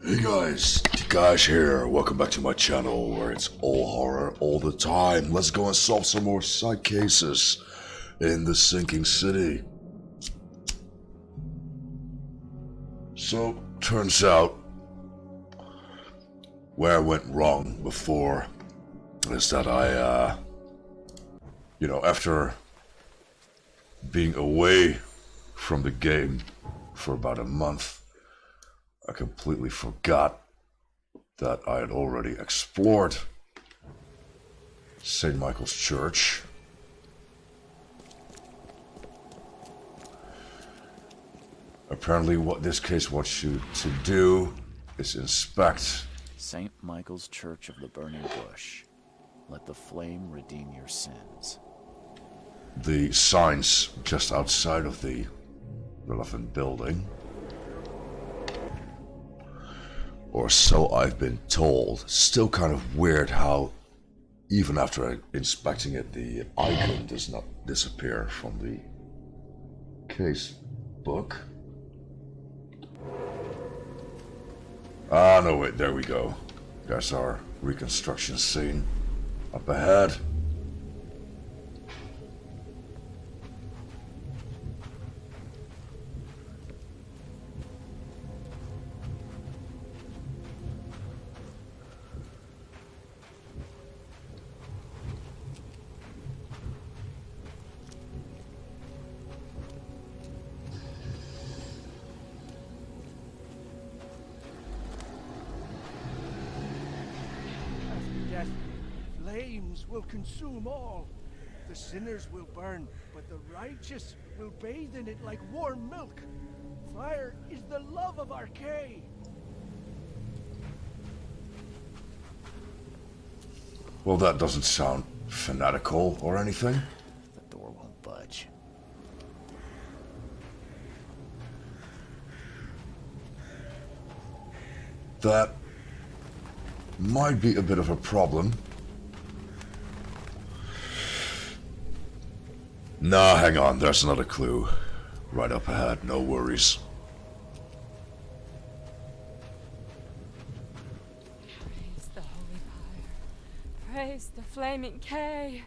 Hey guys, Tikash here. Welcome back to my channel where it's all horror all the time. Let's go and solve some more side cases in the sinking city. So, turns out, where I went wrong before is that after being away from the game for about a month, I completely forgot that I had already explored St. Michael's Church. Apparently what this case wants you to do is inspect St. Michael's Church of the Burning Bush. Let the flame redeem your sins. the signs just outside of the relevant building. Or so I've been told. Still kind of weird how, even after inspecting it, the icon does not disappear from the case book. Ah, no, wait, there we go. There's our reconstruction scene up ahead. Death, flames will consume all. The sinners will burn, but the righteous will bathe in it like warm milk. Fire is the love of Arcade. Well, that doesn't sound fanatical or anything. The door won't budge. That might be a bit of a problem. Nah, hang on, there's another clue. Right up ahead, no worries. Praise the holy fire. Praise the flaming K.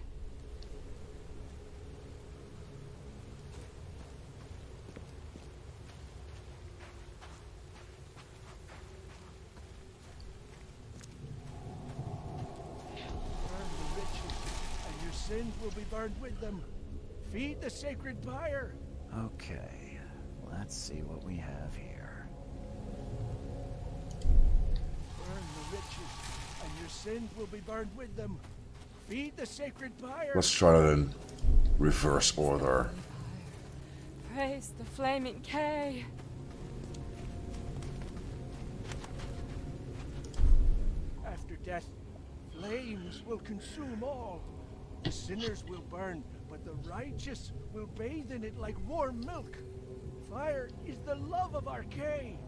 Burn the riches, and your sins will be burned with them. Feed the sacred fire. Okay, let's see what we have here. Burn the riches, and your sins will be burned with them. Feed the sacred fire. Let's try it in reverse order. Praise the flaming K. After death, flames will consume all. The sinners will burn, but the righteous will bathe in it like warm milk. Fire is the love of Arcade.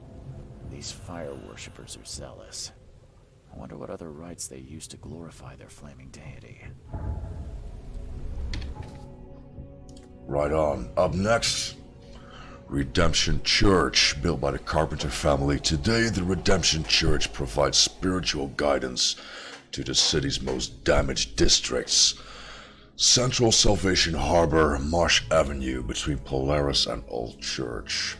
These fire worshippers are zealous. I wonder what other rites they use to glorify their flaming deity. Right on. Up next, Redemption Church, built by the Carpenter family. Today, the Redemption Church provides spiritual guidance to the city's most damaged districts. Central Salvation Harbor, Marsh Avenue, between Polaris and Old Church.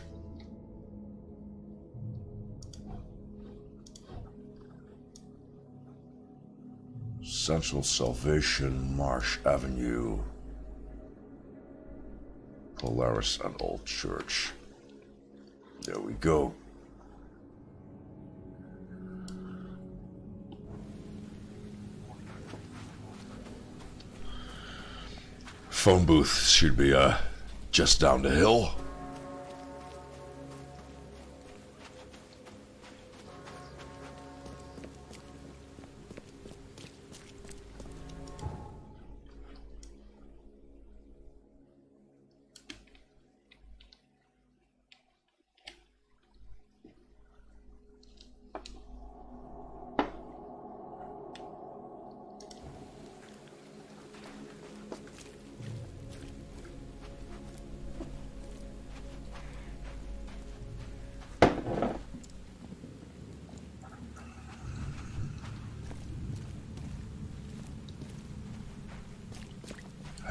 Central Salvation, Marsh Avenue, Polaris and Old Church. There we go. Phone booth should be just down the hill.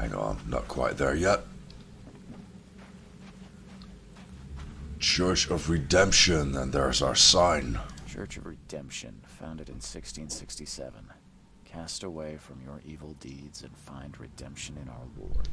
Hang on, not quite there yet. Church of Redemption, and there's our sign. Church of Redemption, founded in 1667. Cast away from your evil deeds and find redemption in our Lord.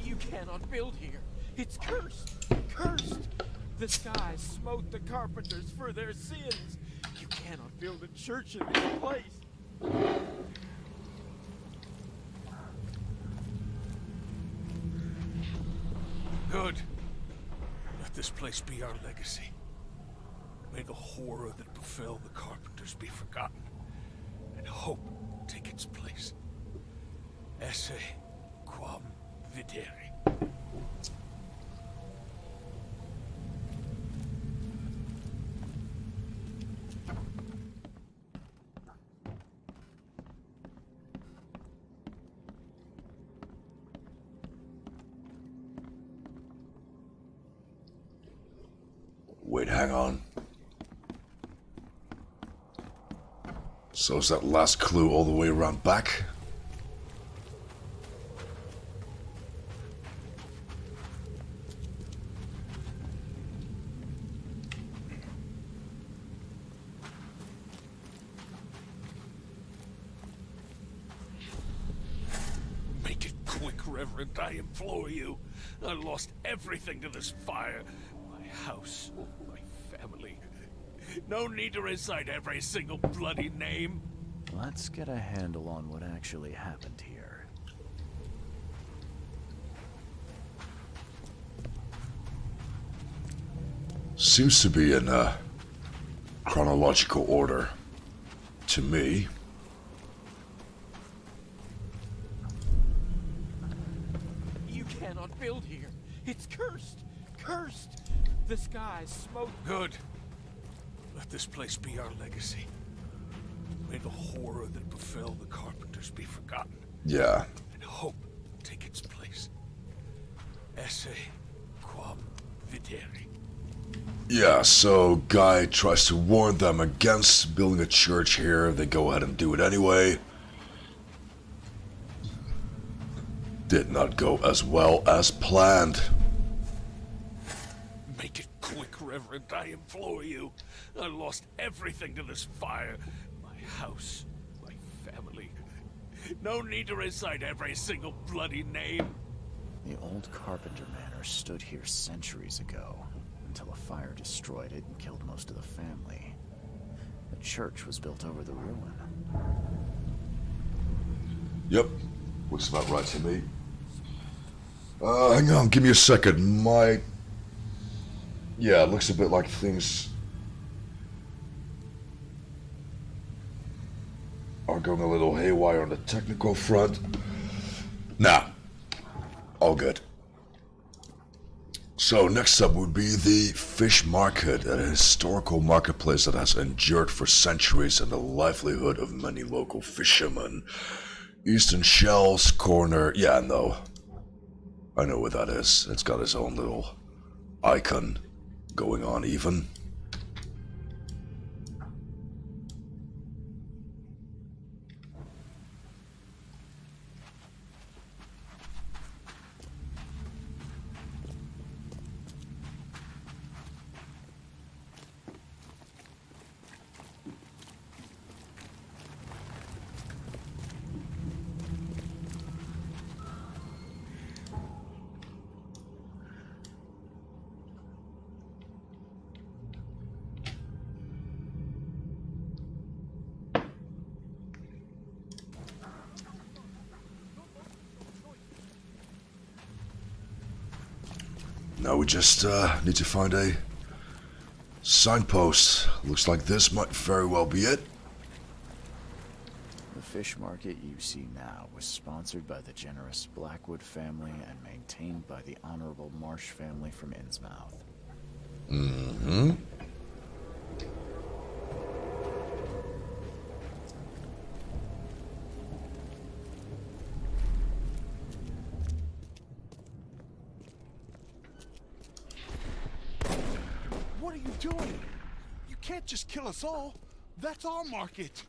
You cannot build here. It's cursed. Cursed. The skies smote the carpenters for their sins. You cannot build a church in this place. Good. Let this place be our legacy. May the horror that befell the carpenters be forgotten, and hope take its place. Esse quam videri. Wait, hang on. So is that last clue all the way around back? Make it quick, Reverend, I implore you. I lost everything to this fire. My house, my family. No need to recite every single bloody name. Let's get a handle on what actually happened here. Seems to be in chronological order. To me. You cannot build here. It's cursed. Cursed. The skies smote. Good. Let this place be our legacy. May the horror that befell the carpenters be forgotten, Yeah. and hope take its place. Esse quam videri. Yeah, so Guy tries to warn them against building a church here. They go ahead and do it anyway. Did not go as well as planned. Make it quick, Reverend, I implore you. I lost everything to this fire. My house, my family. No need to recite every single bloody name. The old Carpenter Manor stood here centuries ago, until a fire destroyed it and killed most of the family. The church was built over the ruin. Yep, looks about right to me. Hang on, give me a second. Yeah, it looks a bit like things are going a little haywire on the technical front. Nah, all good. So next up would be the Fish Market, a historical marketplace that has endured for centuries and the livelihood of many local fishermen. Eastern Shells Corner, yeah, no. I know what that is. It's got its own little icon going on even. Now we just need to find a signpost. Looks like this might very well be it. The fish market you see now was sponsored by the generous Blackwood family and maintained by the Honorable Marsh family from Innsmouth. Mm-hmm. you doing? You can't just kill us all. That's our market.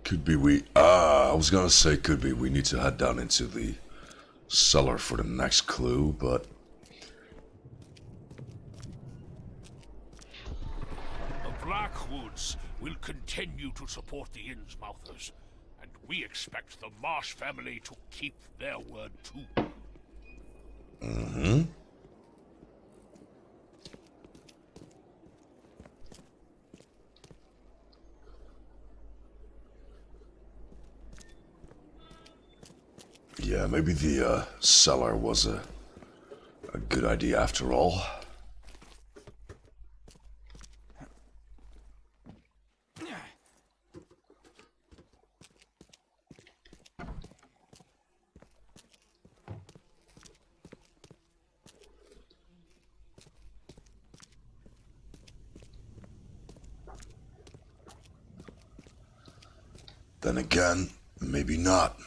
Could be I was gonna say could be we need to head down into the cellar for the next clue, but... The Blackwoods will continue to support the Innsmouthers, and we expect the Marsh family to keep their word too. Mm-hmm. Yeah, maybe the cellar was a good idea after all. Then again, maybe not.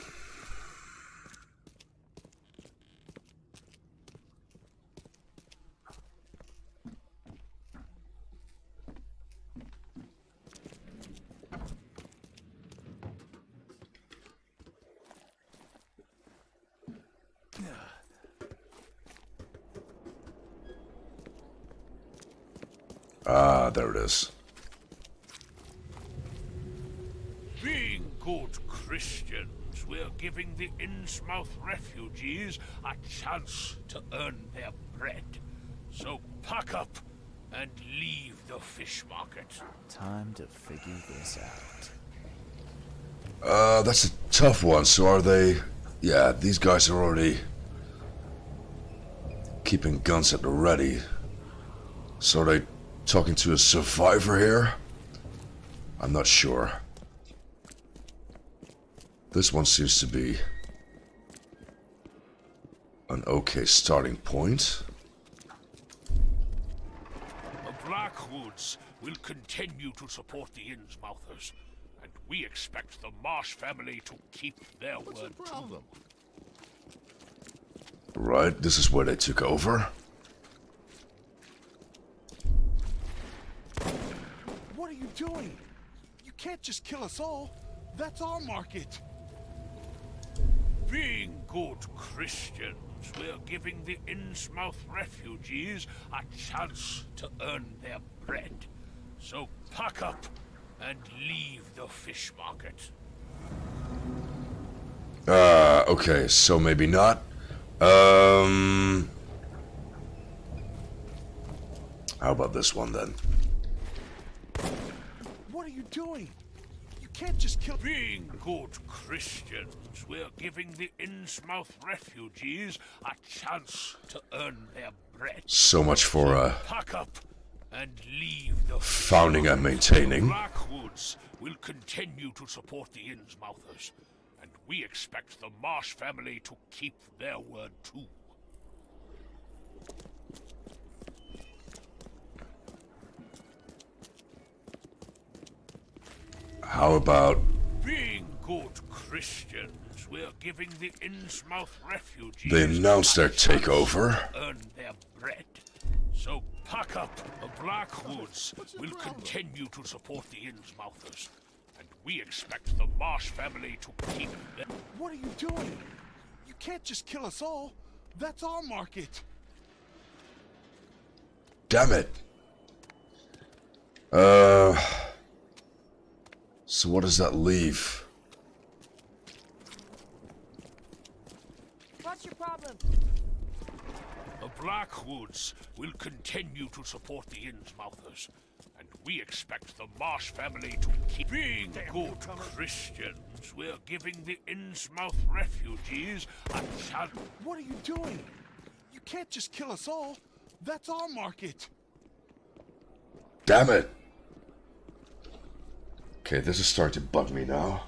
Ah, there it is. Being good Christians, we're giving the Innsmouth refugees a chance to earn their bread. So pack up and leave the fish market. Time to figure this out. That's a tough one. So are they... Yeah, these guys are already keeping guns at the ready. So are they talking to a survivor here? I'm not sure. This one seems to be an okay starting point. The Blackwoods will continue to support the Innsmouthers, and we expect the Marsh family to keep their word too. Right, this is where they took over. What are you doing? You can't just kill us all. That's our market. Being good Christians, we're giving the Innsmouth refugees a chance to earn their bread. So pack up and leave the fish market. Okay, so maybe not. How about this one then? What are you doing? You can't just kill... Being good Christians, we're giving the Innsmouth refugees a chance to earn their bread. So much for Pack up and leave the founding and maintaining. Blackwoods will continue to support the Innsmouthers, and we expect the Marsh family to keep their word too. How about... Being good Christians, we're giving the Innsmouth refugees... They announced their a chance takeover. to earn their bread. So pack up. The Blackwoods will continue to support the Innsmouthers, and we expect the Marsh family to keep them. What are you doing? You can't just kill us all. That's our market. Damn it. So what does that leave? What's your problem? The Blackwoods will continue to support the Innsmouthers, and we expect the Marsh family to keep being good Christians. We're giving the Innsmouth refugees a chance. What are you doing? You can't just kill us all. That's our market. Damn it. Okay, this is starting to bug me now.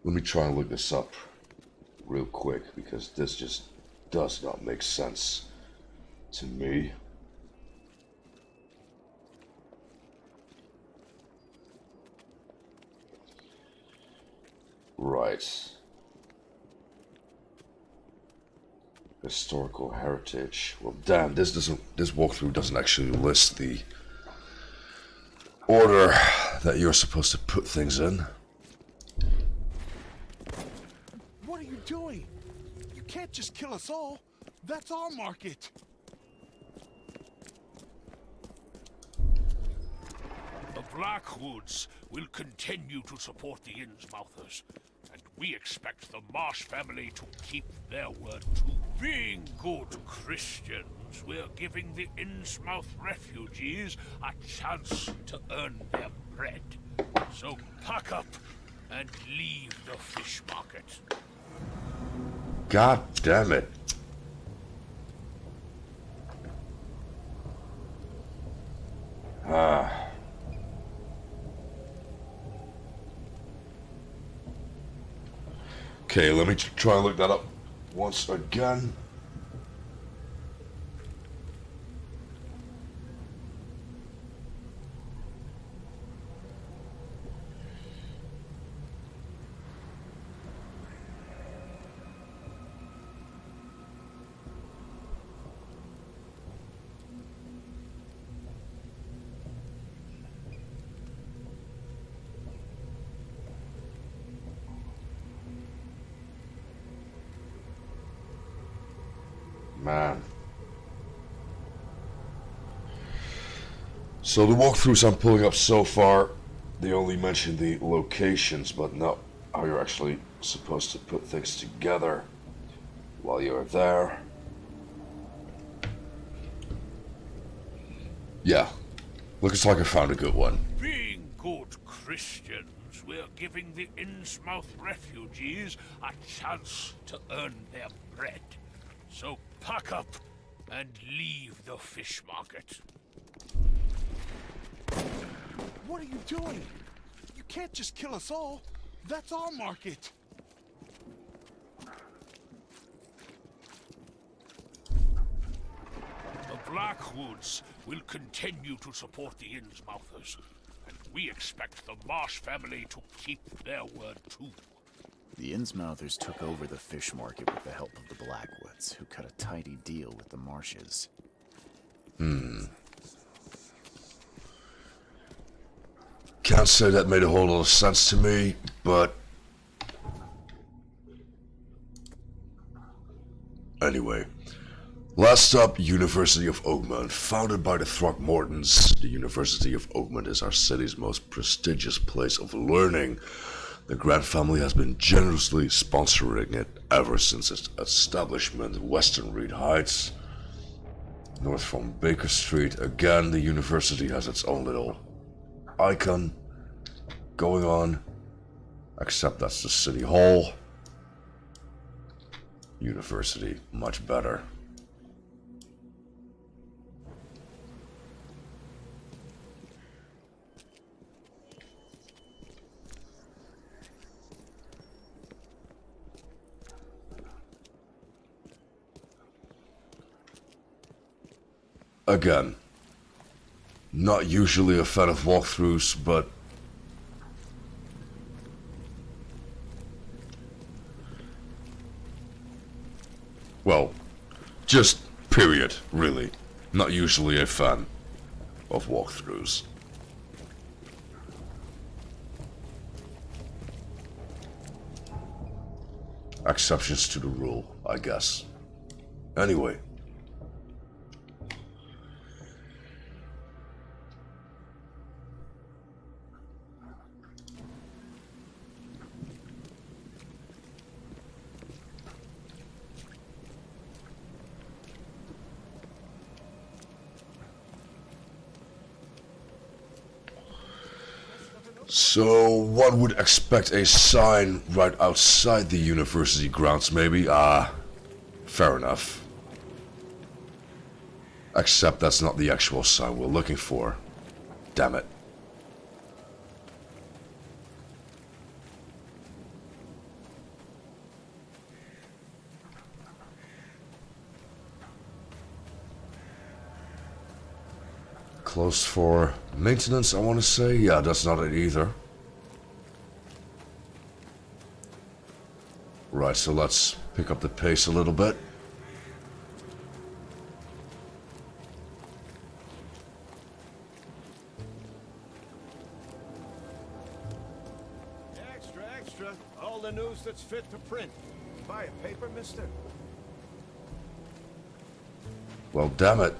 Let me try and look this up real quick, because this just does not make sense to me. Right. Historical heritage. Well, damn, this walkthrough doesn't actually list the order that you're supposed to put things in. What are you doing? You can't just kill us all. That's our market. The Blackwoods will continue to support the Innsmouthers, and we expect the Marsh family to keep their word too. Being good Christians, we're giving the Innsmouth refugees a chance to earn their bread. So pack up and leave the fish market. God damn it. Okay, let me try and look that up once again. Man. So the walkthroughs I'm pulling up so far, they only mention the locations, but not how you're actually supposed to put things together while you're there. Yeah, looks like I found a good one. Being good Christians, we're giving the Innsmouth refugees a chance to earn their bread. So pack up and leave the fish market. What are you doing? You can't just kill us all. That's our market. The Blackwoods will continue to support the Innsmouthers, and we expect the Marsh family to keep their word too. The Innsmouthers took over the fish market with the help of the Blackwoods, who cut a tidy deal with the Marshes. Can't say that made a whole lot of sense to me, but anyway. Last up, University of Oakmont. Founded by the Throckmortons, the University of Oakmont is our city's most prestigious place of learning. The Grant family has been generously sponsoring it ever since its establishment in Western Reed Heights. North from Baker Street, again, the university has its own little icon going on, except that's the city hall. University, much better. Again, not usually a fan of walkthroughs, but well, just period, really. Not usually a fan of walkthroughs. Exceptions to the rule, I guess. Anyway. So, one would expect a sign right outside the university grounds, maybe? Fair enough. Except that's not the actual sign we're looking for. Damn it. Closed for maintenance, I want to say. Yeah, that's not it either. Right, so let's pick up the pace a little bit. Extra, extra. All the news that's fit to print. Buy a paper, mister? Well, damn it.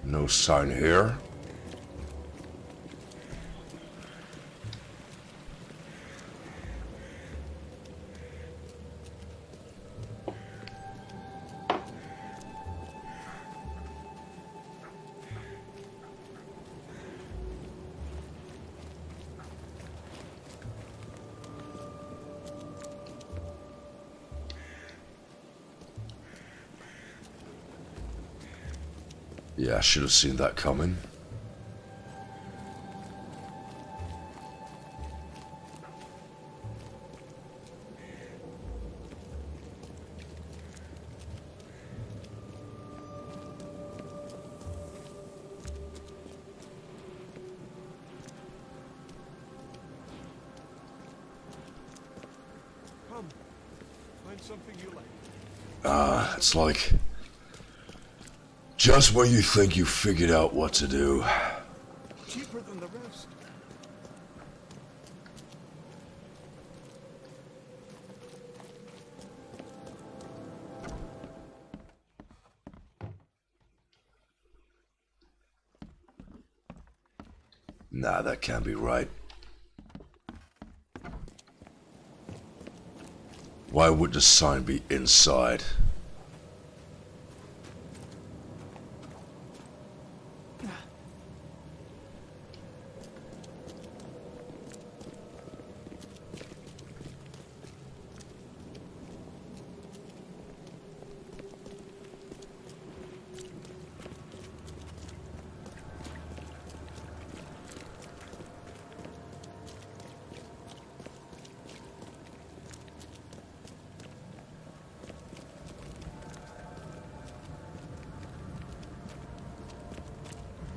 No sign here. Yeah, I should have seen that coming. Come. Find something you like. It's like... just when you think you figured out what to do. Cheaper than the rest. Nah, that can't be right. Why would the sign be inside?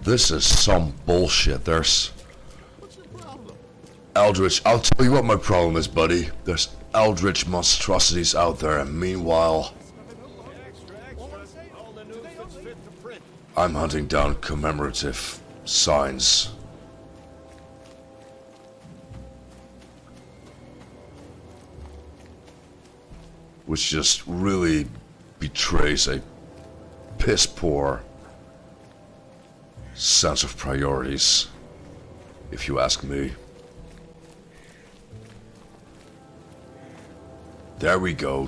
This is some bullshit. There's... What's your problem? Eldritch, I'll tell you what my problem is, buddy. There's eldritch monstrosities out there, and meanwhile, Extra, extra. All the news that's fit to print. I'm hunting down commemorative signs. Which just really betrays a piss-poor sense of priorities, if you ask me. There we go.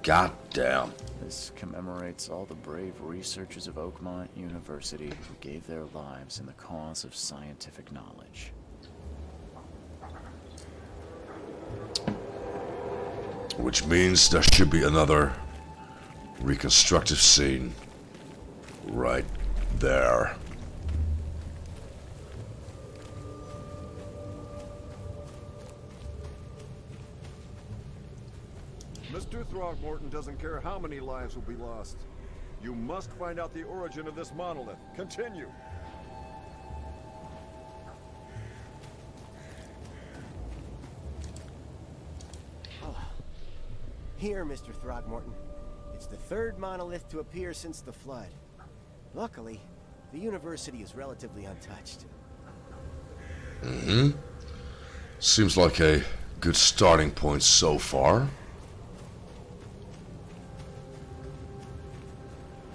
God damn. This commemorates all the brave researchers of Oakmont University who gave their lives in the cause of scientific knowledge. Which means there should be another reconstructive scene right there. Mr. Throgmorton doesn't care how many lives will be lost. You must find out the origin of this monolith. Continue. Here, Mr. Throgmorton. It's the third monolith to appear since the flood. Luckily, the university is relatively untouched. Seems like a good starting point so far.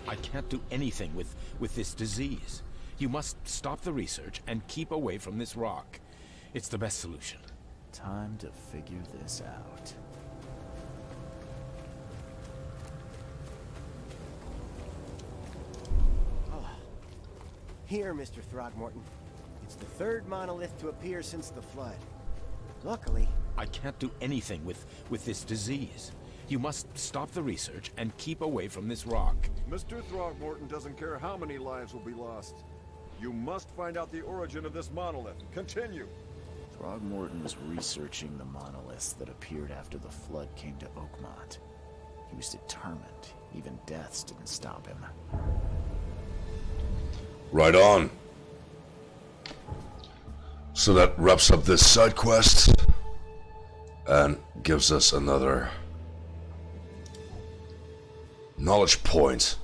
I can't do anything with this disease. You must stop the research and keep away from this rock. It's the best solution. Time to figure this out. Here, Mr. Throgmorton. It's the third monolith to appear since the flood. Luckily... I can't do anything with this disease. You must stop the research and keep away from this rock. Mr. Throgmorton doesn't care how many lives will be lost. You must find out the origin of this monolith. Continue. Throgmorton was researching the monoliths that appeared after the flood came to Oakmont. He was determined. Even deaths didn't stop him. Right on. So that wraps up this side quest and gives us another knowledge point.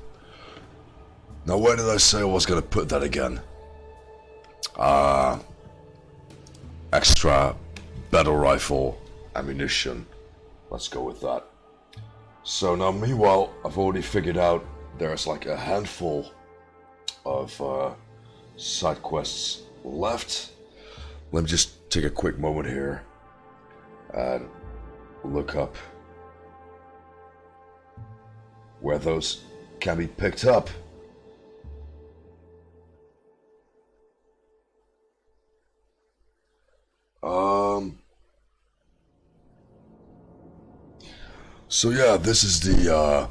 Now, where did I say I was gonna put that again? Extra battle rifle ammunition. Let's go with that. So now, meanwhile, I've already figured out there's like a handful of side quests left. Let me just take a quick moment here and look up where those can be picked up. So yeah, this is the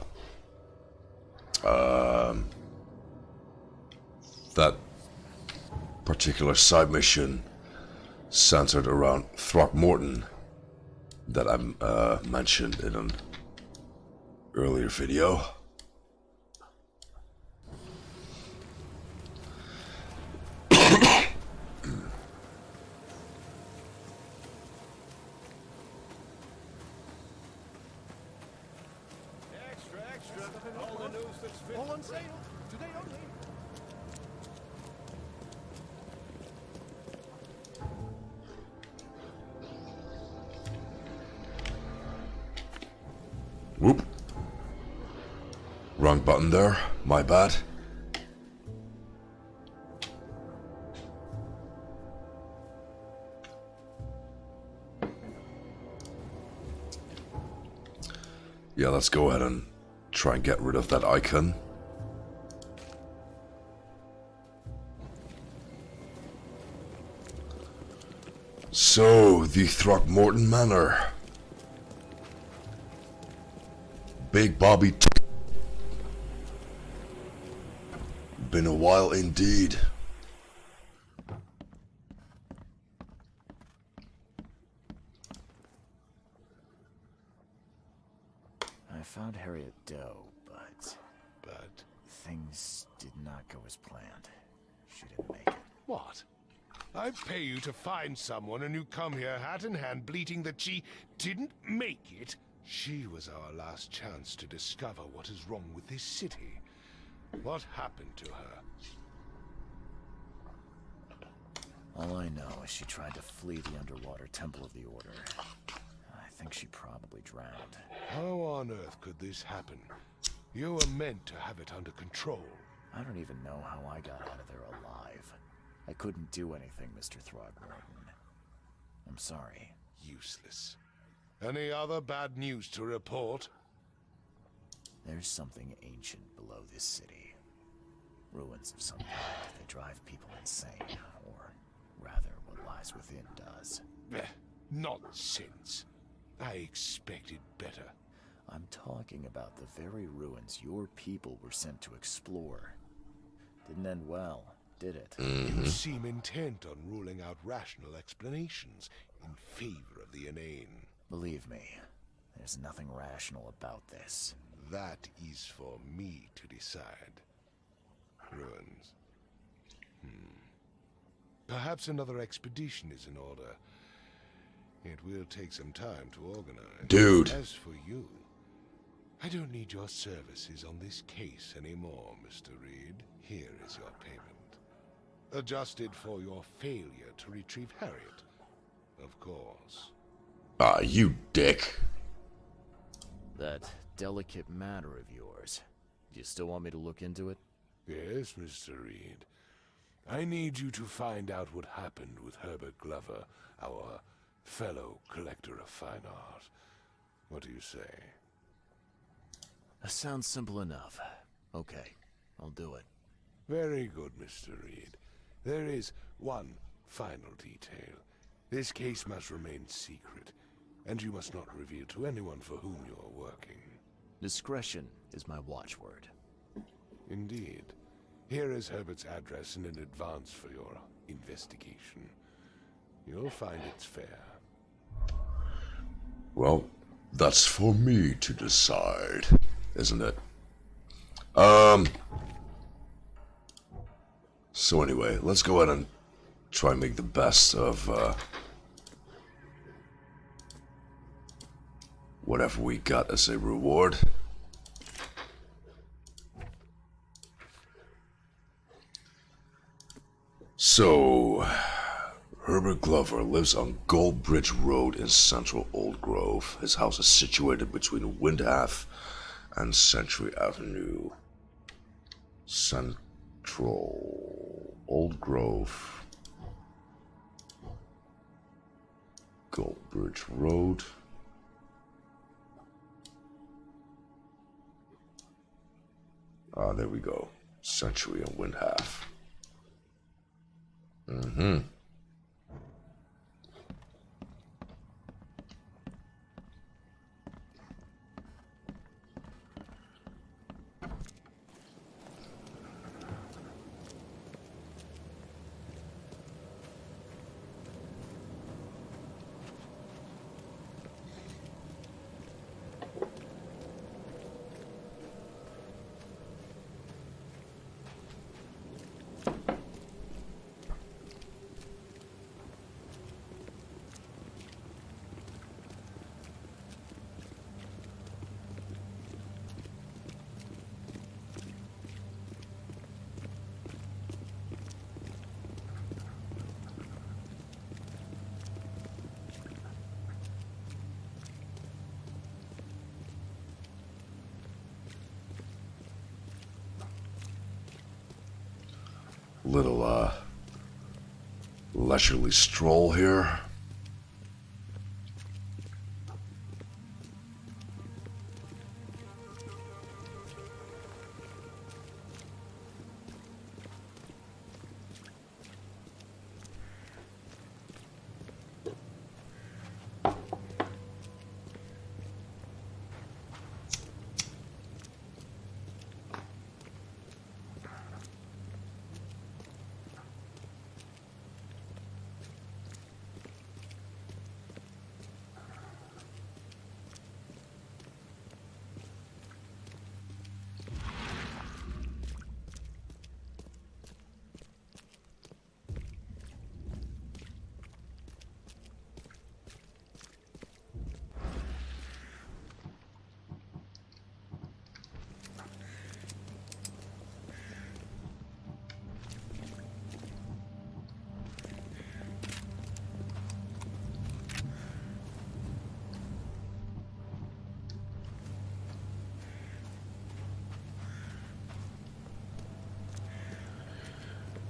that particular side mission centered around Throckmorton that I mentioned in an earlier video. All on sale. Today only. Whoop. Wrong button there. My bad. Yeah, let's go ahead and try and get rid of that icon. So, the Throckmorton Manor. Big Bobby. Been a while indeed. I found Harriet Doe, but things did not go as planned. She didn't make it. What? I pay you to find someone and you come here hat in hand bleating that she didn't make it? She was our last chance to discover what is wrong with this city. What happened to her? All I know is she tried to flee the underwater Temple of the Order. I think she probably drowned. How on earth could this happen? You were meant to have it under control. I don't even know how I got out of there alive. I couldn't do anything, Mr. Throgmorton. I'm sorry. Useless. Any other bad news to report? There's something ancient below this city. Ruins of some kind. They drive people insane, or rather, what lies within does. Nonsense. I expected better. I'm talking about the very ruins your people were sent to explore. Didn't end well, did it? You seem intent on ruling out rational explanations in favor of the inane. Believe me, there's nothing rational about this. That is for me to decide. Ruins. Perhaps another expedition is in order. It will take some time to organize. Dude. As for you, I don't need your services on this case anymore, Mr. Reed. Here is your payment. Adjusted for your failure to retrieve Harriet, of course. Ah, you dick. That delicate matter of yours. Do you still want me to look into it? Yes, Mr. Reed. I need you to find out what happened with Herbert Glover, our fellow collector of fine art. What do you say? That sounds simple enough. Okay, I'll do it. Very good, Mr. Reed. There is one final detail. This case must remain secret, and you must not reveal to anyone for whom you are working. Discretion is my watchword. Indeed. Here is Herbert's address in advance for your investigation. You'll find it's fair. Well, that's for me to decide, isn't it? So anyway, let's go ahead and try and make the best of, whatever we got as a reward. So, Herbert Glover lives on Gold Bridge Road in central Old Grove. His house is situated between Windhalf and Century Avenue. Central Old Grove. Gold Bridge Road. Ah, there we go. Century and Windhalf. Mm-hmm. Little, leisurely stroll here.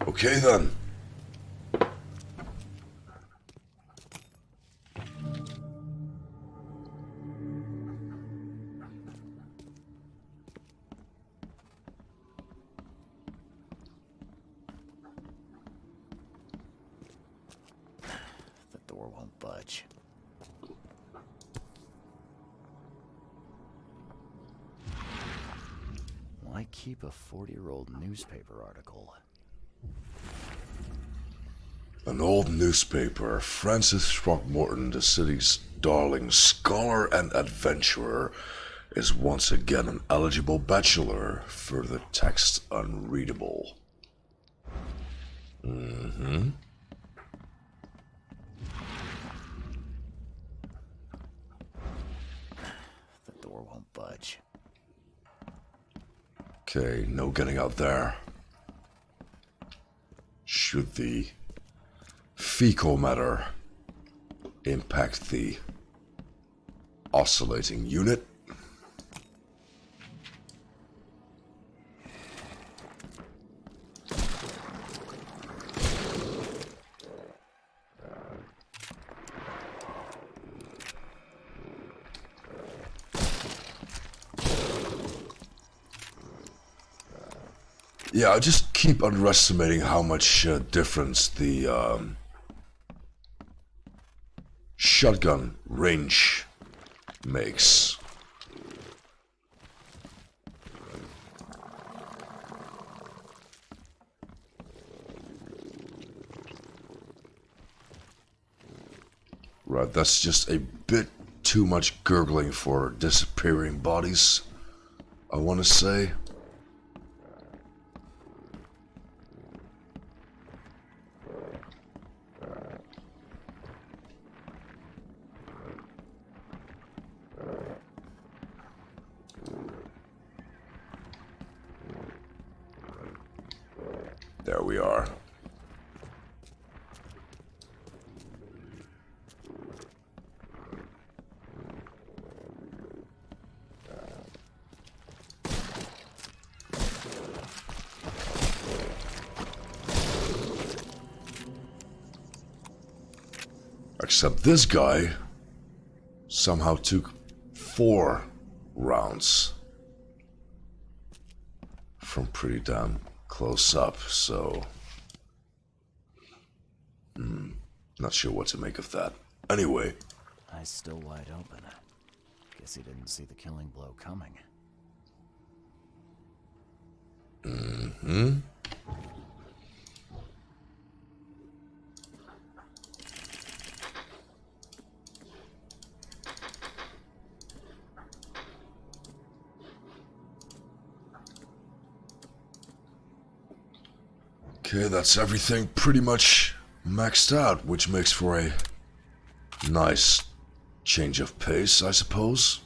Okay then. The door won't budge. Why keep a 40-year-old newspaper article? An old newspaper. Francis Throckmorton, the city's darling scholar and adventurer, is once again an eligible bachelor. Further text unreadable. Mm-hmm. The door won't budge. Okay, no getting out there. Should the fecal matter impact the oscillating unit? Yeah, I just keep underestimating how much difference the shotgun range makes. Right, that's just a bit too much gurgling for disappearing bodies, I want to say. There we are. Except this guy somehow took 4 rounds from pretty damn close up, so not sure what to make of that. Anyway, Eyes still wide open. Guess he didn't see the killing blow coming. okay, that's everything pretty much maxed out, which makes for a nice change of pace, I suppose.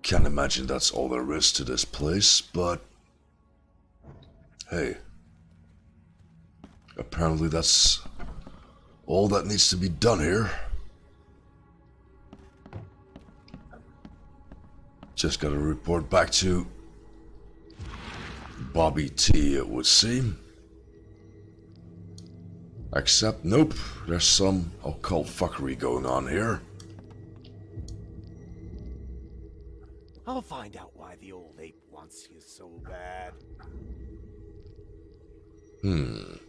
Can't imagine that's all there is to this place, but hey, apparently that's all that needs to be done here. Just gotta report back to Bobby T, it would seem. Except, nope, there's some occult fuckery going on here. I'll find out why the old ape wants you so bad. Only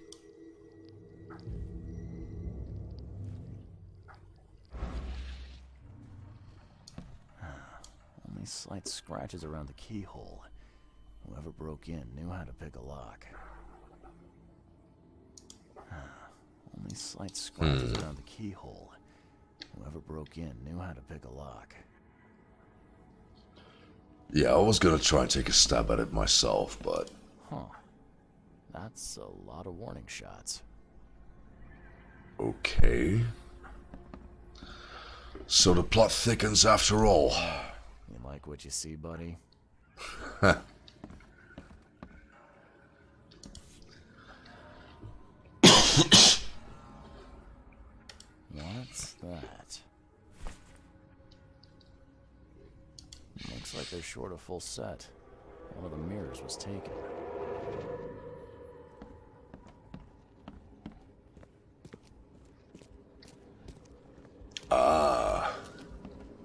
slight scratches around the keyhole. Whoever broke in knew how to pick a lock. Only slight scratches around the keyhole. Whoever broke in knew how to pick a lock. Yeah, I was gonna try and take a stab at it myself, but Huh. That's a lot of warning shots. okay. So the plot thickens after all. You like what you see, buddy? What's that? Looks like they're short a full set. One of the mirrors was taken.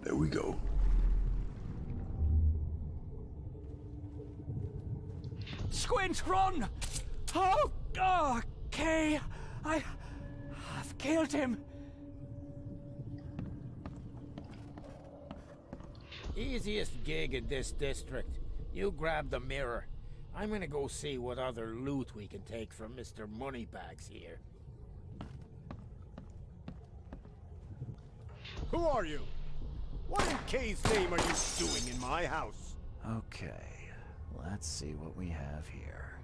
There we go. Squint, run! Oh, okay. I've killed him. Easiest gig in this district. You grab the mirror. I'm gonna go see what other loot we can take from Mr. Moneybags here. Who are you? What in K's name are you doing in my house? Okay, let's see what we have here.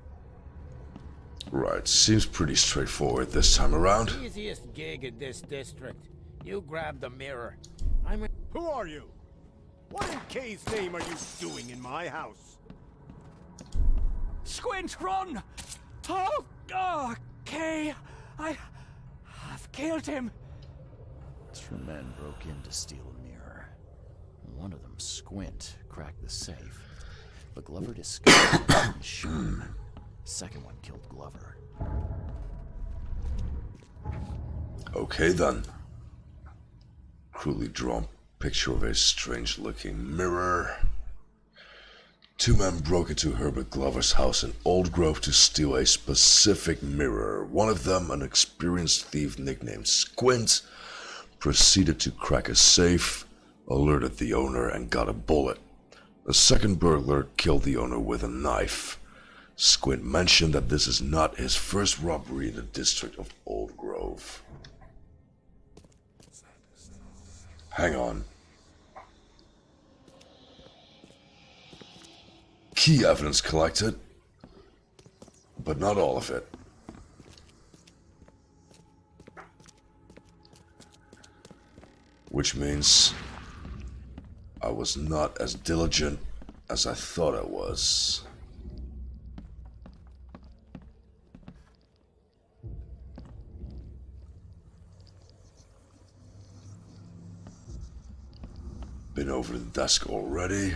Right, seems pretty straightforward this time around. Easiest gig in this district. You grab the mirror. Who are you? What in K's name are you doing in my house? Squint, run! Oh, okay. I've killed him. 2 men broke in to steal a mirror. One of them, Squint, cracked the safe. But Glover discovered it and shot him. Second one killed Glover. Okay then. Crudely drawn picture of a strange looking mirror. Two men broke into Herbert Glover's house in Old Grove to steal a specific mirror. One of them, an experienced thief nicknamed Squint, proceeded to crack a safe, alerted the owner, and got a bullet. The second burglar killed the owner with a knife. Squint mentioned that this is not his first robbery in the district of Old Grove. Hang on. Key evidence collected, but not all of it. Which means I was not as diligent as I thought I was. Been over the desk already.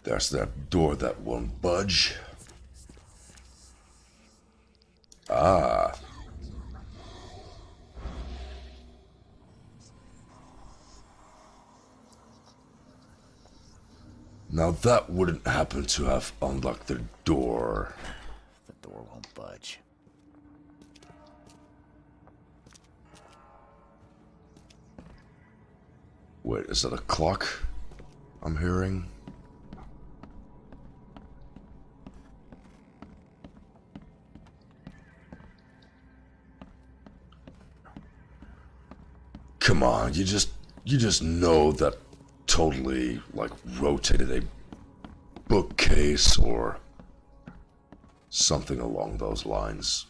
There's that door that won't budge. Ah. Now that wouldn't happen to have unlocked the door. The door won't budge. Wait, is that a clock I'm hearing? Come on, you just know that totally like rotated a bookcase or something along those lines.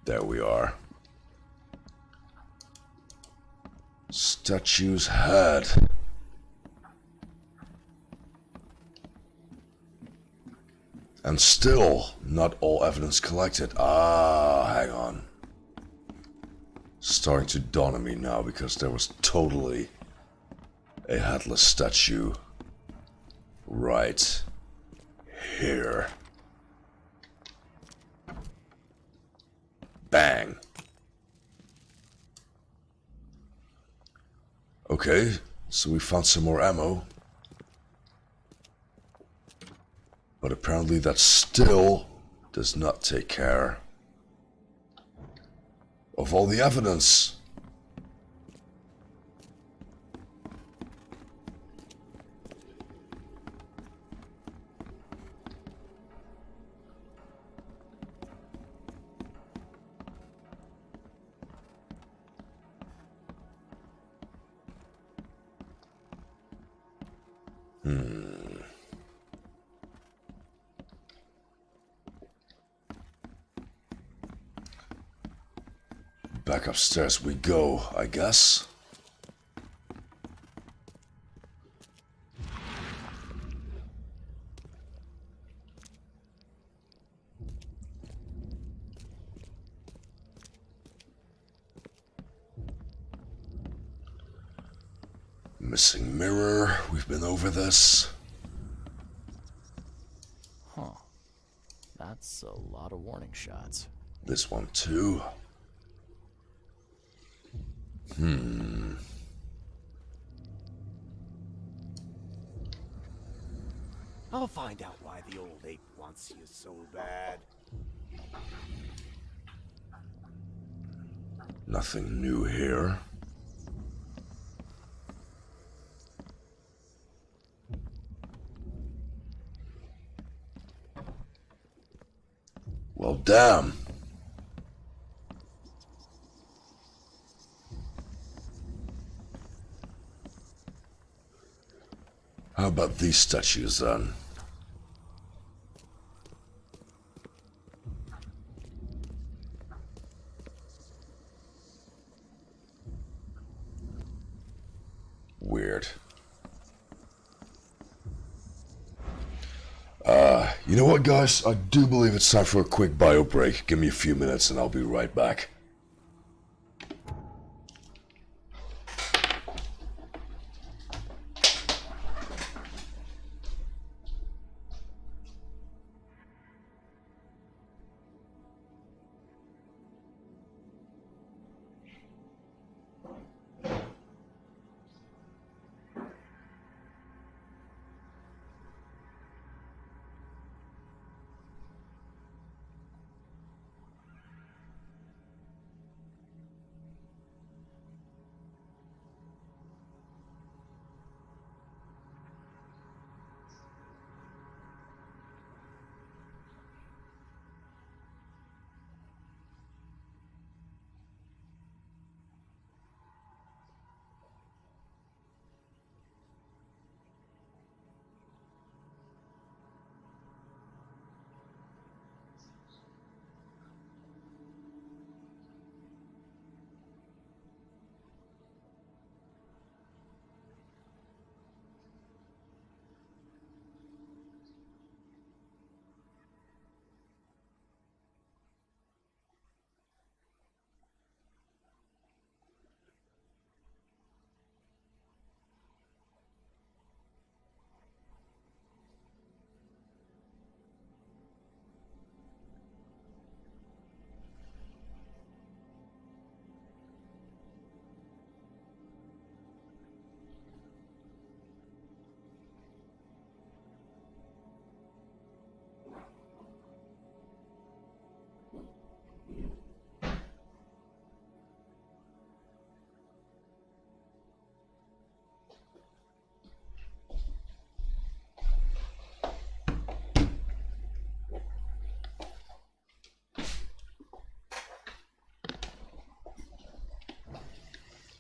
There we are. Statue's head. And still, not all evidence collected. Ah, hang on. Starting to dawn on me now because there was totally a headless statue right here. Bang. Okay, so we found some more ammo. But apparently that still does not take care of all the evidence. Back upstairs we go, I guess. Missing mirror, we've been over this. Huh. That's a lot of warning shots. This one too. I'll find out why the old ape wants you so bad. Nothing new here. damn. How about these statues then? Weird. You know what, guys? I do believe it's time for a quick bio break. Give me a few minutes and I'll be right back.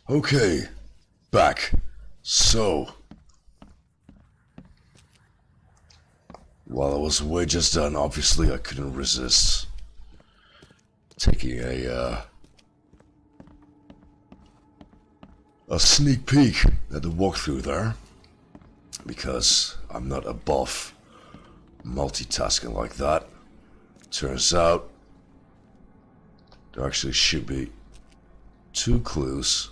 Okay, back. So, while I was away just then, obviously I couldn't resist taking a sneak peek at the walkthrough there, because I'm not above multitasking like that. Turns out there actually should be 2 clues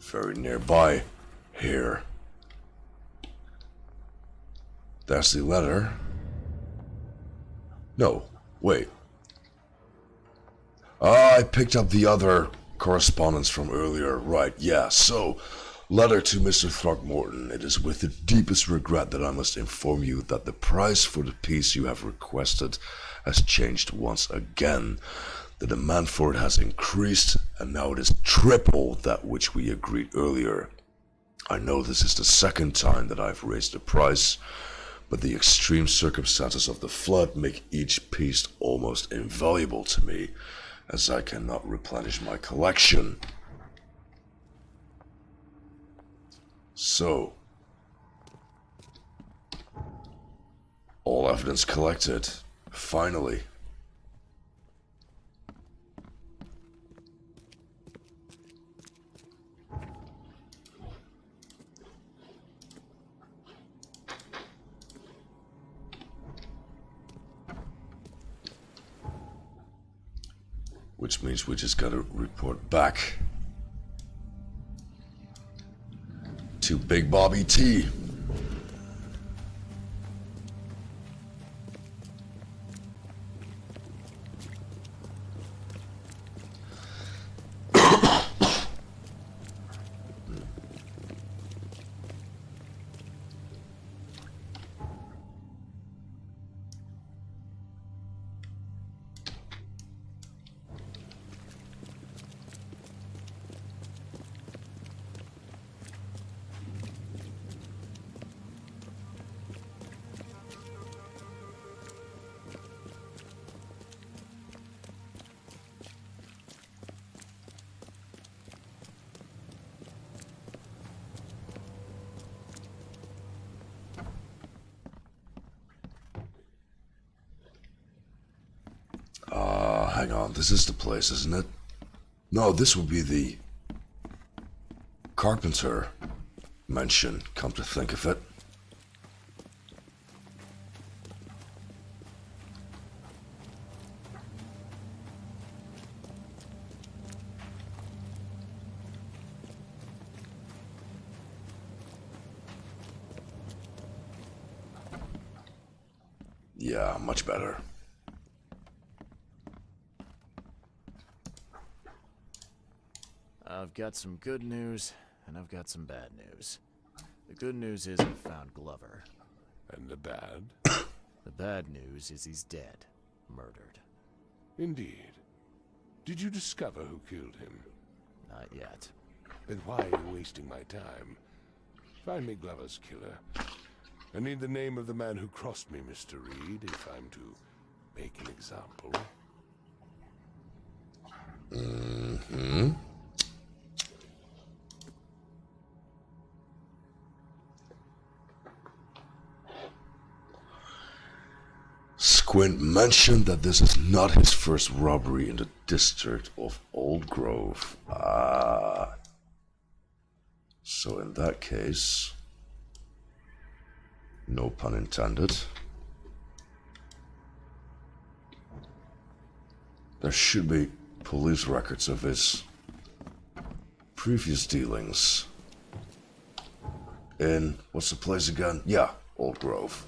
very nearby here. That's the letter. No, wait. I picked up the other correspondence from earlier, right, yeah. So, letter to Mr. Throckmorton. It is with the deepest regret that I must inform you that the price for the piece you have requested has changed once again. The demand for it has increased, and now it is triple that which we agreed earlier. I know this is the second time that I've raised the price, but the extreme circumstances of the flood make each piece almost invaluable to me, as I cannot replenish my collection. So, all evidence collected, finally. Which means we just gotta report back to Big Bobby T. Hang on, this is the place, isn't it? No, this would be the Carpenter mansion, come to think of it. Yeah, much better. I've got some good news, and I've got some bad news. The good news is I found Glover. And the bad? The bad news is he's dead. Murdered. Indeed. Did you discover who killed him? Not yet. Then why are you wasting my time? Find me Glover's killer. I need the name of the man who crossed me, Mr. Reed, if I'm to make an example. Mm-hmm. Squint mentioned that this is not his first robbery in the district of Old Grove. Ah. So in that case, no pun intended, there should be police records of his previous dealings in, what's the place again? Yeah, Old Grove.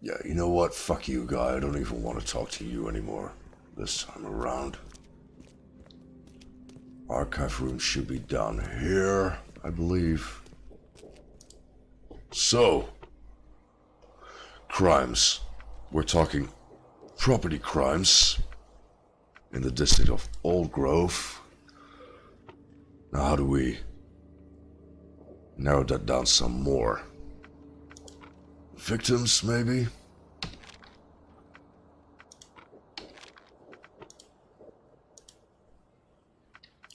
Yeah, you know what? Fuck you, guy. I don't even want to talk to you anymore this time around. Archive room should be down here, I believe. So, crimes. We're talking property crimes in the district of Old Grove. Now, how do we narrow that down some more? Victims, maybe?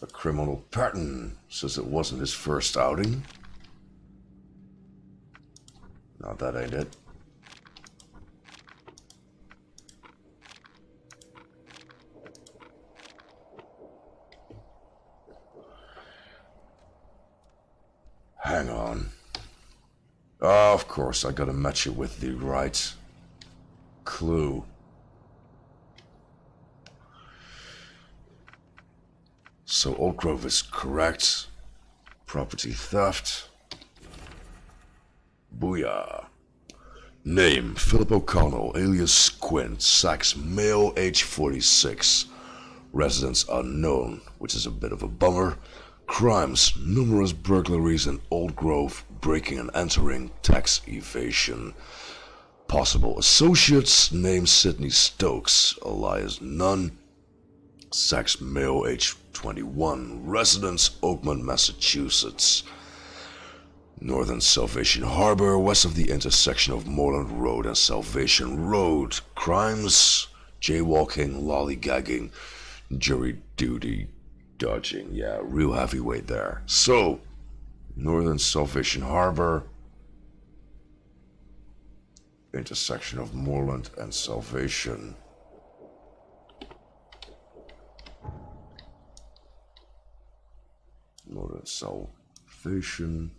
A criminal pattern says it wasn't his first outing. No, that ain't it. Hang on. Oh, of course, I gotta match it with the right clue. So Oak Grove is correct. Property theft. Booyah. Name, Philip O'Connell, alias Squint, Sachs, male, age 46. Residence unknown, which is a bit of a bummer. Crimes, numerous burglaries in Old Grove, breaking and entering, tax evasion. Possible associates, name Sidney Stokes, alias Nunn. Sex, male, age 21. Residence, Oakland, Massachusetts. Northern Salvation Harbor, west of the intersection of Moreland Road and Salvation Road. Crimes, jaywalking, lollygagging, jury duty, dodging. Yeah, real heavyweight there. So, Northern Salvation Harbor, intersection of Moreland and Salvation. Northern Salvation.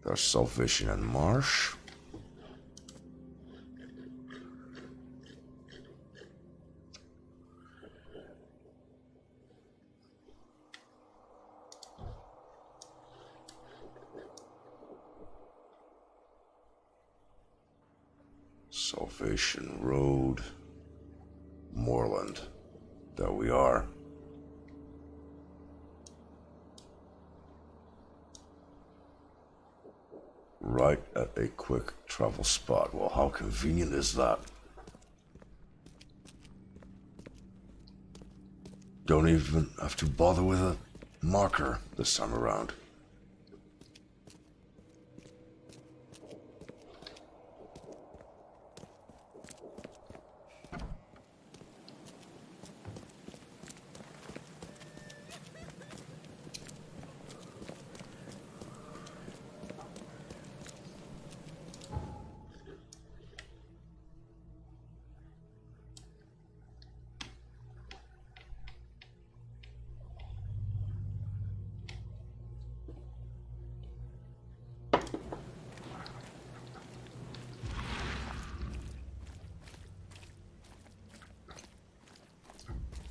There's Salvation and Marsh. Salvation Road. Moorland. There we are. Right at a quick travel spot. Well, how convenient is that? Don't even have to bother with a marker this time around.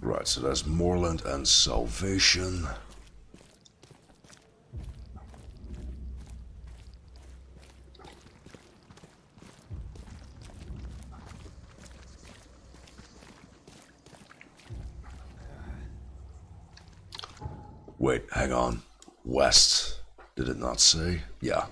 Right, so that's Moorland and Salvation. Wait, hang on. West. Did it not say? Yeah.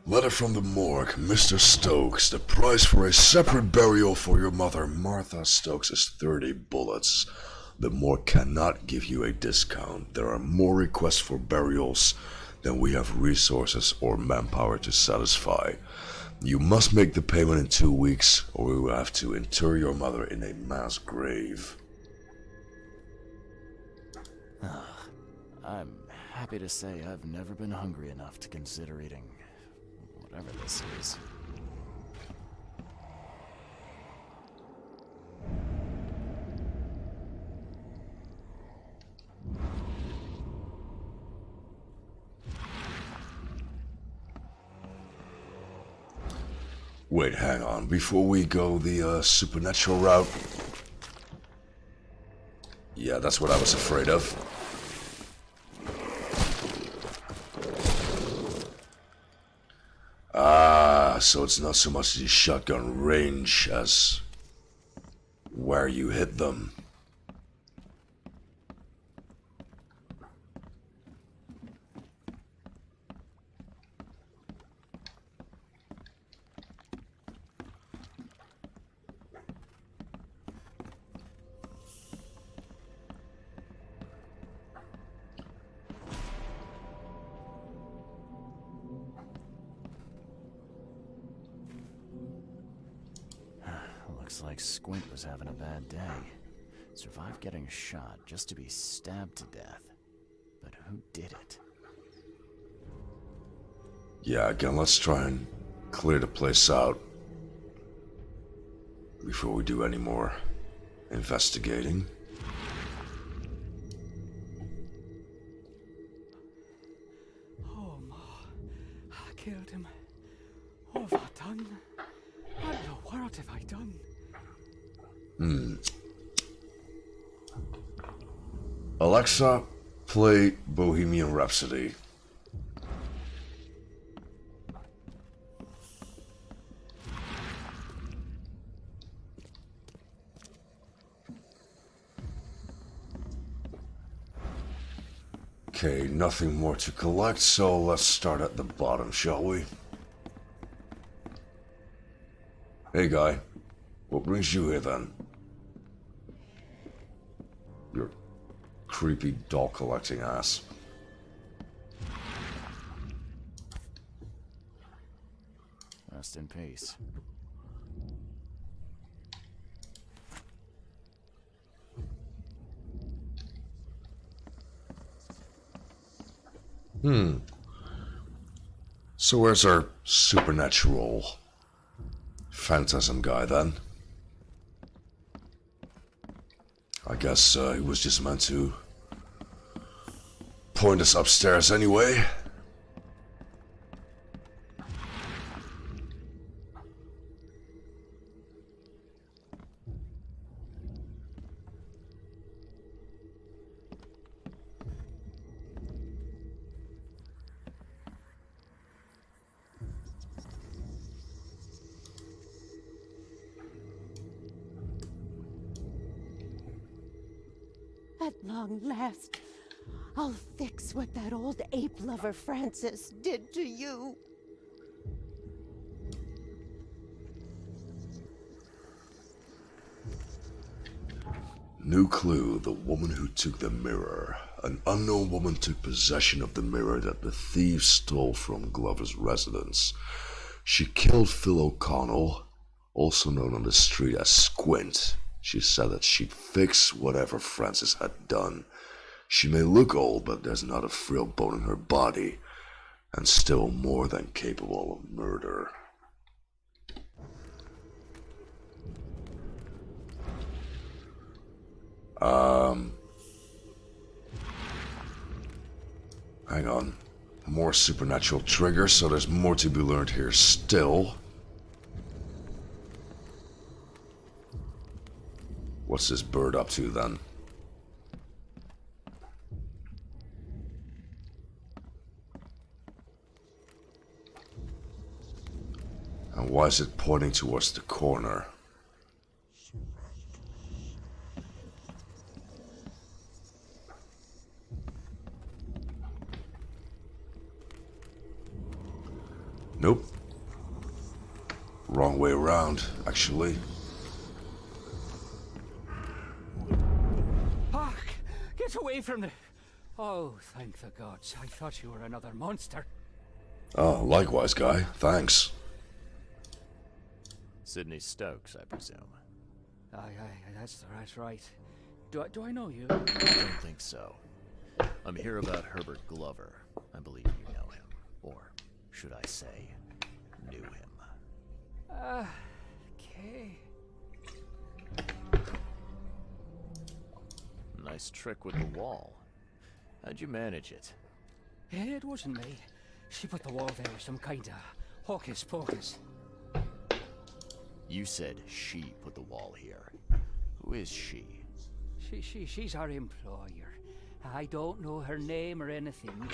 Letter from the morgue. Mr. Stokes, the price for a separate burial for your mother, Martha Stokes, is 30 bullets. The morgue cannot give you a discount. There are more requests for burials than we have resources or manpower to satisfy. You must make the payment in 2 weeks, or we will have to inter your mother in a mass grave. I'm happy to say I've never been hungry enough to consider eating whatever this is. Wait, hang on. Before we go the supernatural route. Yeah, that's what I was afraid of. Ah, so it's not so much the shotgun range as where you hit them. Looks like Squint was having a bad day. Survived getting shot just to be stabbed to death. But who did it? Yeah, again, let's try and clear the place out before we do any more investigating. Oh, Ma. I killed him. What have I done? What in the world have I done? Alexa, play Bohemian Rhapsody. Okay, nothing more to collect, so let's start at the bottom, shall we? Hey guy, what brings you here then? Your creepy doll collecting ass. Rest in peace. So where's our supernatural phantasm guy then? I guess he was just meant to point us upstairs anyway. At long last, I'll fix what that old ape lover Francis did to you. New clue, the woman who took the mirror. An unknown woman took possession of the mirror that the thieves stole from Glover's residence. She killed Phil O'Connell, also known on the street as Squint. She said that she'd fix whatever Francis had done. She may look old, but there's not a frail bone in her body, and still more than capable of murder. Hang on. More supernatural triggers, so there's more to be learned here still. What's this bird up to then? And why is it pointing towards the corner? Nope. Wrong way around, actually. Hark! Get away from the... Oh, thank the gods. I thought you were another monster. Oh, likewise, guy. Thanks. Sidney Stokes, I presume. Aye, that's right. Do I know you? I don't think so. I'm here about Herbert Glover. I believe you know him. Or should I say, knew him. Okay. Nice trick with the wall. How'd you manage it? It wasn't me. She put the wall there, some kind of hocus pocus. You said she put the wall here. Who is she? She's our employer. I don't know her name or anything.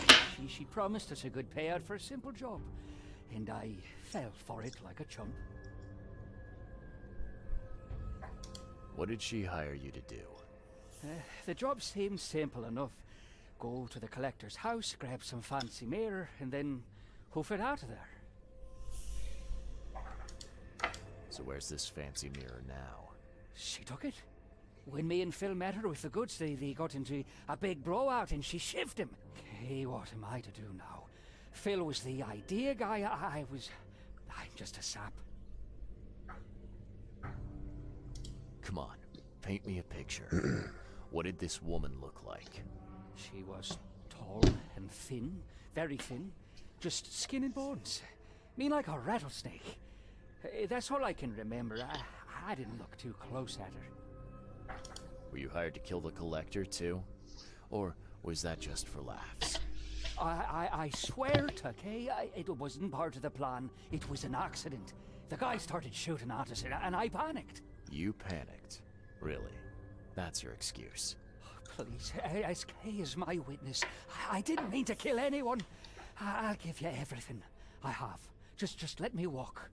She promised us a good payout for a simple job. And I fell for it like a chump. What did she hire you to do? The job seemed simple enough. Go to the collector's house, grab some fancy mirror, and then hoof it out of there. So where's this fancy mirror now? She took it. When me and Phil met her with the goods, they got into a big blowout and she shivved him. Okay, what am I to do now? Phil was the idea guy, I'm just a sap. Come on, paint me a picture. What did this woman look like? She was tall and thin, very thin, just skin and bones. Mean like a rattlesnake. That's all I can remember. I didn't look too close at her. Were you hired to kill the collector too? Or was that just for laughs? I swear, Tucky, it wasn't part of the plan. It was an accident. The guy started shooting at us and I panicked. You panicked? Really? That's your excuse? Please, SK is my witness. I didn't mean to kill anyone. I'll give you everything. I have. Just let me walk.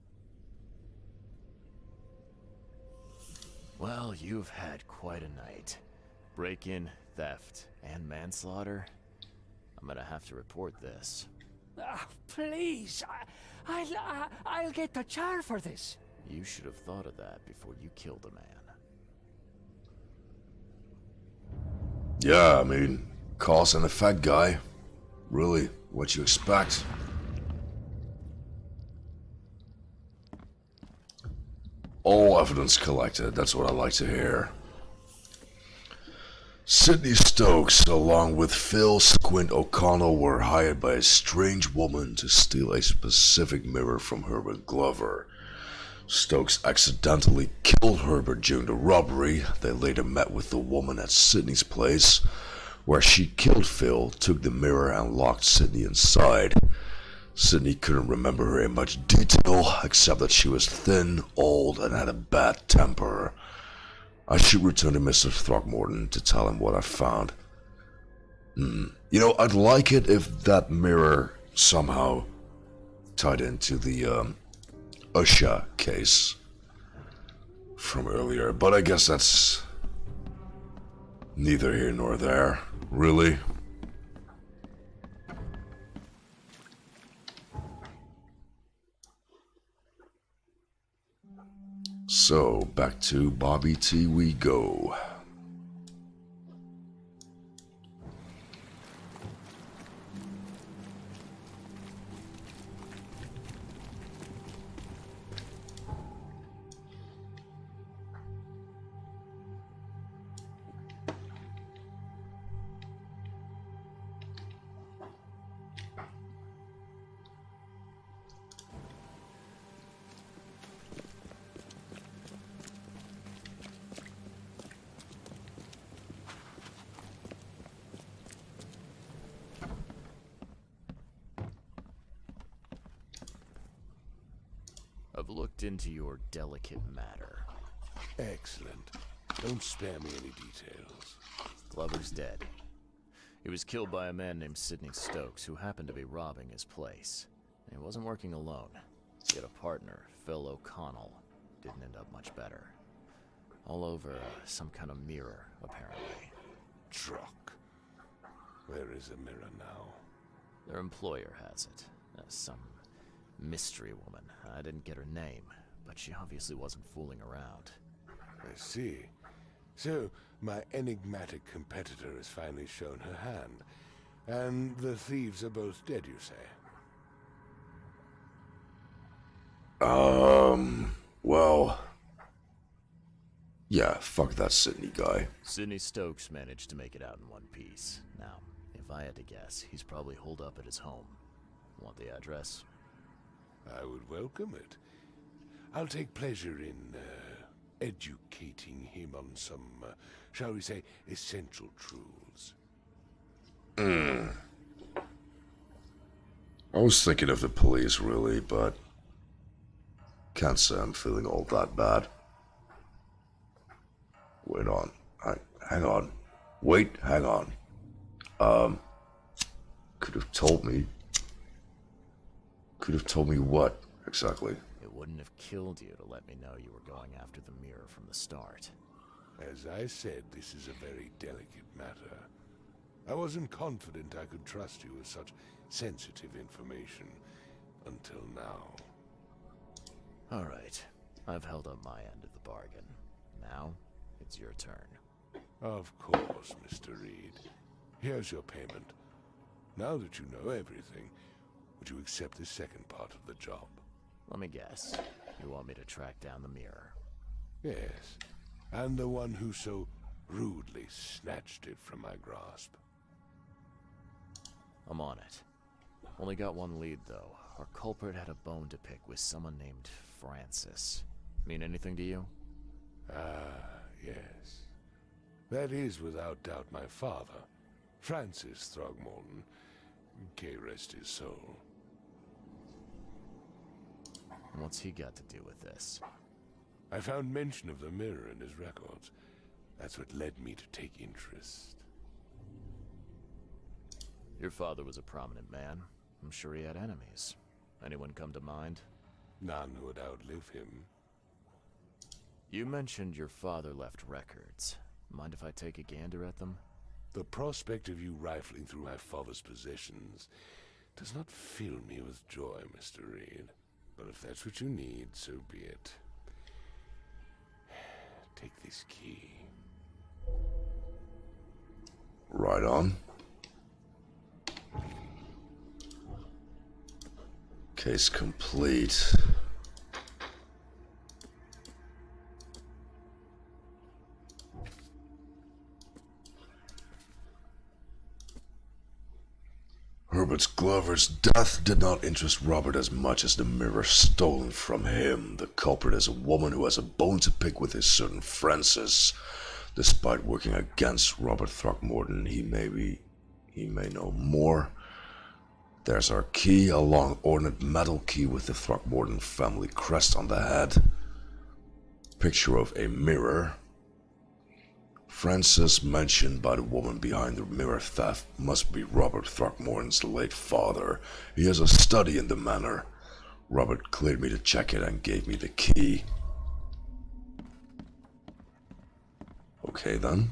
Well, you've had quite a night. Break-in, theft, and manslaughter. I'm gonna have to report this. Please, I'll get the char for this. You should have thought of that before you killed a man. Yeah, I mean, cause and effect, guy. Really, what you expect? All evidence collected, that's what I like to hear. Sidney Stokes, along with Phil Squint O'Connell, were hired by a strange woman to steal a specific mirror from Herbert Glover. Stokes accidentally killed Herbert during the robbery. They later met with the woman at Sidney's place, where she killed Phil, took the mirror, and locked Sidney inside. Sidney couldn't remember her in much detail, except that she was thin, old, and had a bad temper. I should return to Mr. Throckmorton to tell him what I found. You know, I'd like it if that mirror somehow tied into the Usha case from earlier, but I guess that's neither here nor there, really. So, back to Bobby T we go. I've looked into your delicate matter. Excellent. Don't spare me any details. Glover's dead. He was killed by a man named Sidney Stokes, who happened to be robbing his place. And he wasn't working alone. He had a partner, Phil O'Connell. Didn't end up much better. All over some kind of mirror, apparently. Truck. Where is the mirror now? Their employer has it. Some mystery woman. I didn't get her name, but she obviously wasn't fooling around. I see. So, my enigmatic competitor has finally shown her hand. And the thieves are both dead, you say? Well... yeah, fuck that Sidney guy. Sidney Stokes managed to make it out in one piece. Now, if I had to guess, he's probably holed up at his home. Want the address? I would welcome it. I'll take pleasure in, educating him on some, shall we say, essential truths. I was thinking of the police, really, but... can't say I'm feeling all that bad. Wait on. Hang on. Wait, hang on. Could have told me. Could have told me what, exactly? It wouldn't have killed you to let me know you were going after the mirror from the start. As I said, this is a very delicate matter. I wasn't confident I could trust you with such sensitive information until now. All right. I've held up my end of the bargain. Now, it's your turn. Of course, Mr. Reed. Here's your payment. Now that you know everything, would you accept the second part of the job? Let me guess. You want me to track down the mirror? Yes. And the one who so rudely snatched it from my grasp. I'm on it. Only got one lead, though. Our culprit had a bone to pick with someone named Francis. Mean anything to you? Ah, yes. That is without doubt my father, Francis Throgmorton. May rest his soul. What's he got to do with this? I found mention of the mirror in his records. That's what led me to take interest. Your father was a prominent man. I'm sure he had enemies. Anyone come to mind? None who would outlive him. You mentioned your father left records. Mind if I take a gander at them? The prospect of you rifling through my father's possessions does not fill me with joy, Mr. Reed. But if that's what you need, so be it. Take this key. Right on. Case complete. Herbert Glover's death did not interest Robert as much as the mirror stolen from him. The culprit is a woman who has a bone to pick with his certain Francis. Despite working against Robert Throckmorton, he may know more. There's our key, a long ornate metal key with the Throckmorton family crest on the head. Picture of a mirror. Francis, mentioned by the woman behind the mirror theft, must be Robert Throckmorton's late father. He has a study in the manor. Robert cleared me to check it and gave me the key. Okay then.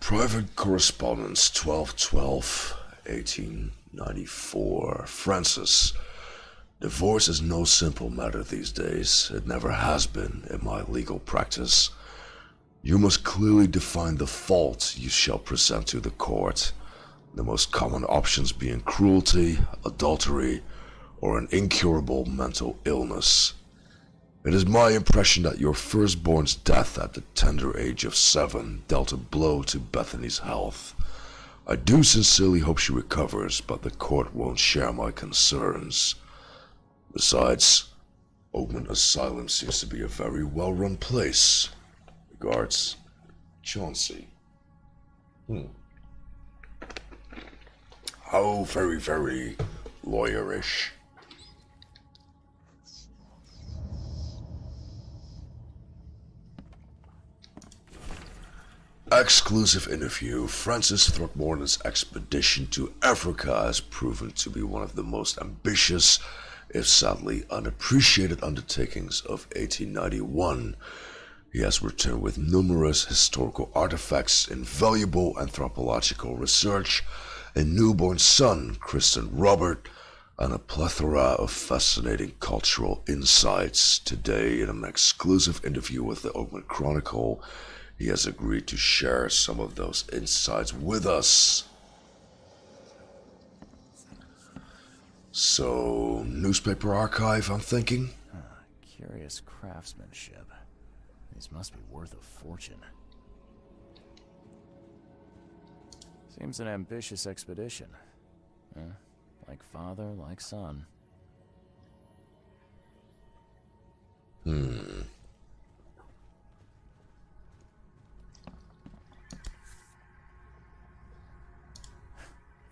Private Correspondence 12/12/1894. Francis, divorce is no simple matter these days. It never has been in my legal practice. You must clearly define the fault you shall present to the court, the most common options being cruelty, adultery, or an incurable mental illness. It is my impression that your firstborn's death at the tender age of 7 dealt a blow to Bethany's health. I do sincerely hope she recovers, but the court won't share my concerns. Besides, Oakman Asylum seems to be a very well-run place. Regards, Chauncey. How very lawyerish. Exclusive interview. Francis Throckmorton's expedition to Africa has proven to be one of the most ambitious, if sadly unappreciated undertakings of 1891. He has returned with numerous historical artifacts, invaluable anthropological research, a newborn son, christened Robert, and a plethora of fascinating cultural insights. Today, in an exclusive interview with the Oakman Chronicle, he has agreed to share some of those insights with us. So, newspaper archive, I'm thinking? Curious craftsmanship. These must be worth a fortune. Seems an ambitious expedition. Like father, like son.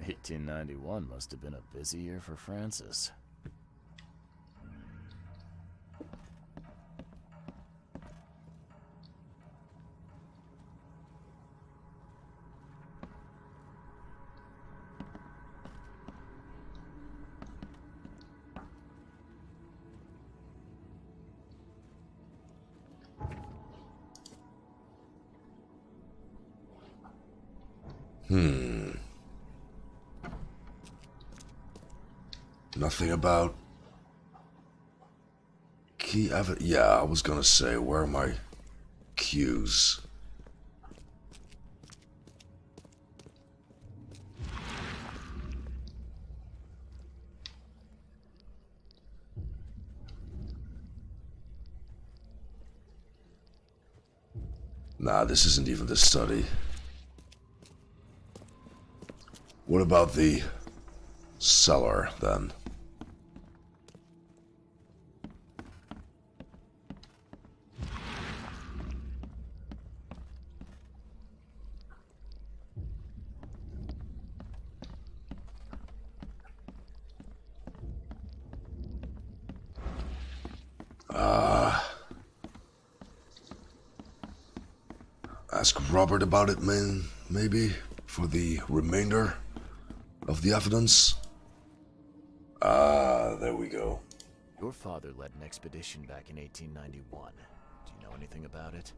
1891 must have been a busy year for Francis. Nothing about key evidence. Yeah, I was gonna say, where are my cues? Nah, this isn't even the study. What about the cellar, then? ask Robert about it, man, maybe, for the remainder of the evidence. Ah, there we go. Your father led an expedition back in 1891. Do you know anything about it?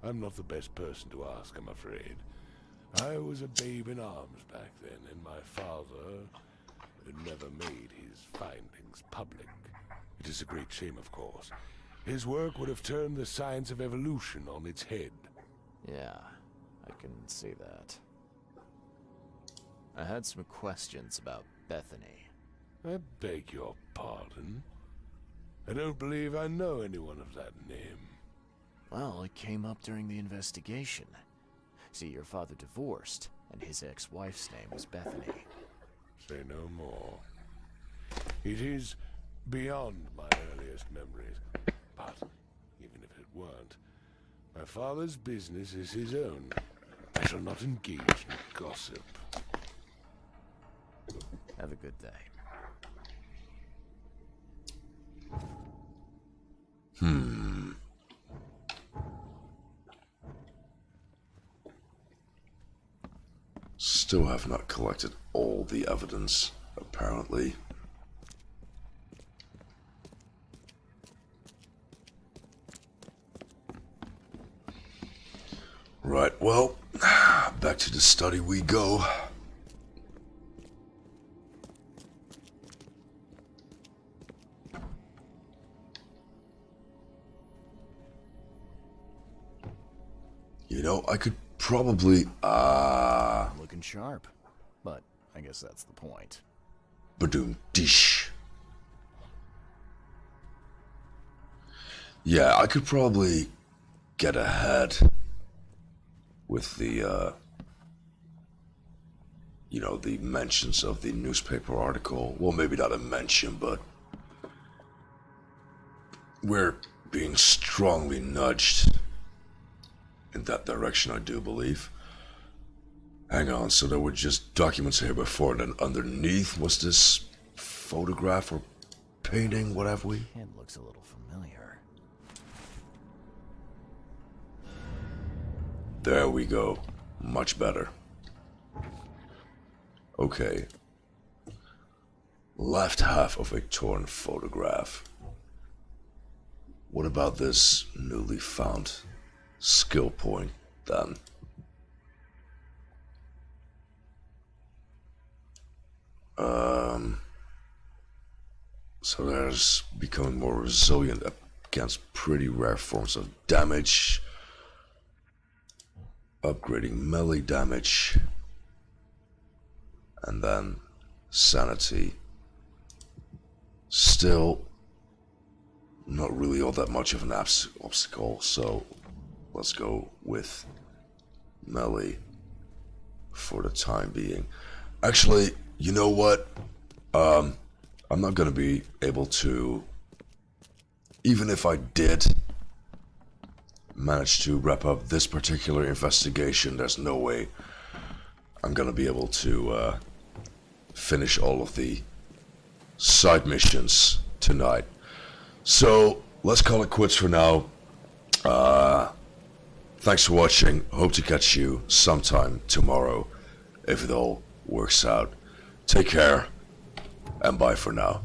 I'm not the best person to ask, I'm afraid. I was a babe in arms back then, and my father never made his findings public. It is a great shame, of course. His work would have turned the science of evolution on its head. Yeah, I can see that. I had some questions about Bethany. I beg your pardon? I don't believe I know anyone of that name. Well, it came up during the investigation. See, your father divorced, and his ex-wife's name was Bethany. Say no more. It is beyond my earliest memories. But, even if it weren't, my father's business is his own. I shall not engage in gossip. Have a good day. Still have not collected all the evidence, apparently. Right, well, back to the study we go. You know, I could probably, Looking sharp, but I guess that's the point. Badoom dish. Yeah, I could probably get ahead with the, you know, the mentions of the newspaper article. Well, maybe not a mention, but we're being strongly nudged in that direction, I do believe. Hang on, so there were just documents here before, and then underneath was this photograph or painting, what have we? It looks a little familiar. There we go. Much better. Okay. Left half of a torn photograph. What about this newly found skill point, then? So there's becoming more resilient against pretty rare forms of damage. Upgrading melee damage. And then sanity. Still not really all that much of an obstacle, so let's go with melee for the time being. Actually, you know what? I'm not gonna be able to, even if I did manage to wrap up this particular investigation, there's no way I'm gonna be able to finish all of the side missions tonight. So let's call it quits for now. Thanks for watching. Hope to catch you sometime tomorrow if it all works out. Take care and bye for now.